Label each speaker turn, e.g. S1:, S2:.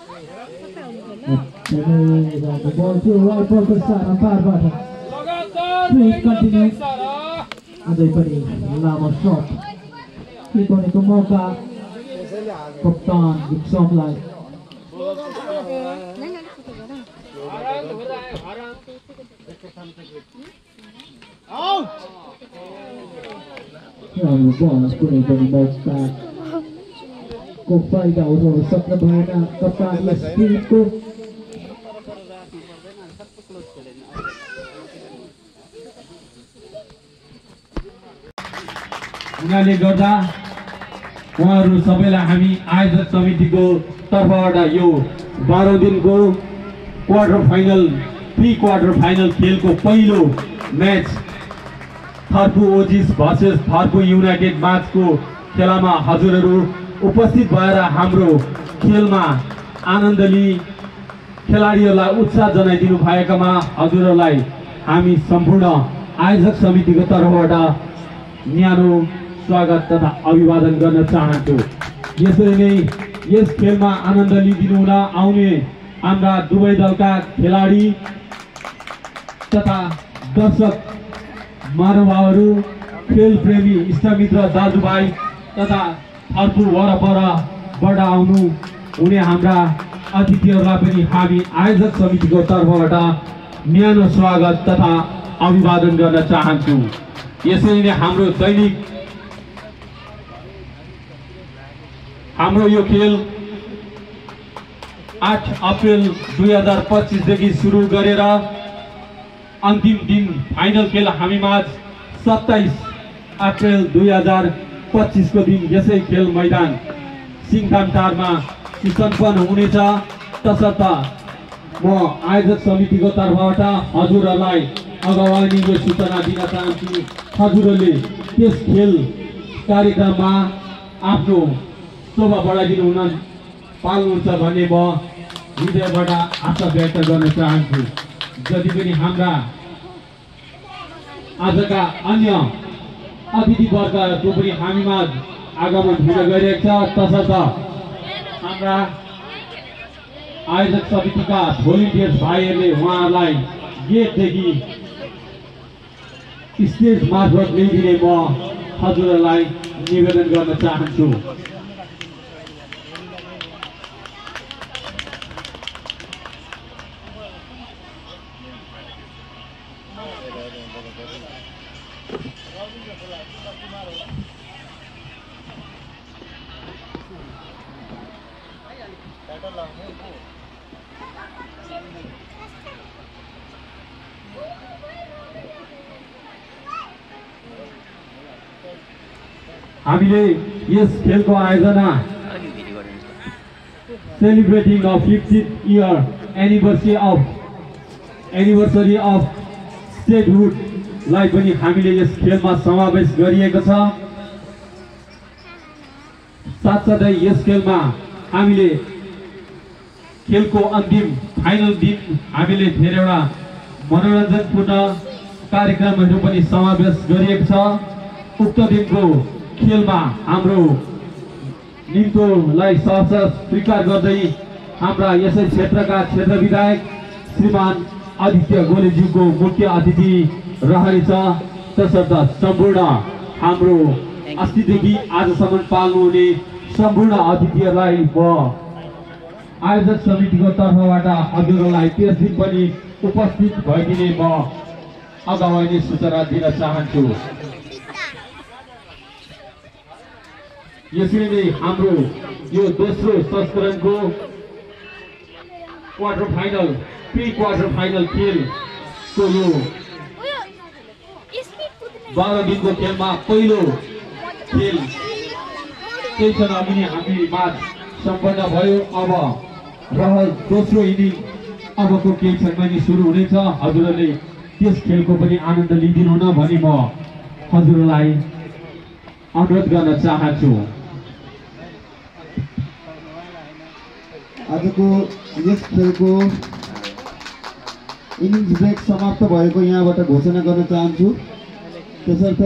S1: The ball to right ball to start on far button. Please continue. Aday pani lama shot. Ito ni Kumoka. Kaptan Gibson line.
S2: Out.
S1: Yang ball kuning pani bounce back. Ko फाइदा उठाउन सक्न भएन कप्तानले स्पिरिटको
S3: उनीहरूले गर्दा उहाँहरू सबैलाई हामी आयोजक समितिको तर्फबाट यो 12 दिनको प्री क्वार्टर फाइनल खेलको पहिलो म्याच थर्पु ओजिस भर्सेस थर्पु युनाइटेड माझको खेलामा हजुरहरू उपस्थित भएर हाम्रो खेलमा आनन्द लिई खेलाडीहरूलाई उत्साह जनाइदिनु भएकामा हजुरहरूलाई हामी सम्पूर्ण आयोजक समितिको तर्फबाट न्यानो स्वागत तथा अभिवादन गर्न चाहन्छु। यसरी नै यस खेलमा आनन्द लिइदिनु हुन आउने हाम्रा दुवै दलका खेलाडी तथा दर्शक महानुभावहरू, खेल प्रेमी इष्टमित्र दाजुभाइ तथा थर्पु वरपरबाट आउनु हुने हाम्रा अतिथिहरूलाई पनि हामी आयोजक समितिको तर्फबाट न्यानो स्वागत तथा अभिवादन गर्न चाहन्छु। यसरी नै हाम्रो यो खेल 8 अप्रिल 2025 देखि सुरु गरेर अन्तिम दिन फाइनल खेल हामीमाझ 27 अप्रिल 2025 को दिन यसै खेल मैदान सिंहथामटारमा सम्पन्न हुनेछ। तसर्थ म आयोजक समितिको तर्फबाट हजुरहरूलाई अगावै यो सूचना दिन चाहन्छु। हजुरहरूले त्यस खेल कार्यक्रममा आफ्नो शोभा बढाइदिनु हुन पाल्नुहुन्छ भन्ने म हृदयबाट आशा व्यक्त गर्न चाहन्छु। जति पनि हाम्रा आजका अन्य अतिथिवर्गको पनि हामीमाझ आगमन हुन गइरहेको छ। तसर्थ हाम्रा आयोजक समितिका भोलिन्टियर्स भाइहरूले उहाँहरूलाई गेटदेखि स्टेज मार्फत ल्याइदिने म हजुरहरूलाई निवेदन गर्न चाहन्छु। हामीले यस खेलको आयोजना celebrating of 50th year anniversary of statehood लाई पनि हामीले यस खेलमा समावेश गरिएको छ। साथसाथै यस खेलमा हामीले खेलको अन्तिम फाइनल दिन हामीले धेरैवटा मनोरञ्जनपूर्ण कार्यक्रमहरू पनि समावेश गरिएको छ। उक्त दिनको खेलमा हाम्रो निम्तोलाई सहर्ष स्वीकार गर्दै हाम्रा यसै क्षेत्रका क्षेत्र विधायक श्रीमान आदित्य गोलेज्यूको मुख्य अतिथि रहनेछ। तसर्थ सम्पूर्ण हाम्रो अस्तिदेखि आजसम्म पाल्नुहुने सम्पूर्ण अतिथिहरूलाई म आयोजक समितिको तर्फबाट हजुरहरूलाई त्यस दिन पनि उपस्थित भइदिने म अगावै नै सूचना दिन चाहन्छु। यसरी नै हाम्रो यो दोस्रो संस्करणको प्री क्वार्टर फाइनल खेलको यो 12 दिनको खेलमा पहिलो खेल केही क्षण अघि नै हामी माझ सम्पन्न भयो। अब रहल दोस्रो इनिङ अबको केही क्षणमा नै सुरु हुनेछ। हजुरहरूले त्यस खेलको पनि आनन्द लिइदिनु न भनी म हजुरहरूलाई अनुरोध गर्न चाहन्छु।
S1: आजको यस खेलको इनिङ्स ब्रेक समाप्त भएको यहाँबाट घोषणा गर्न चाहन्छु। त्यसर्थ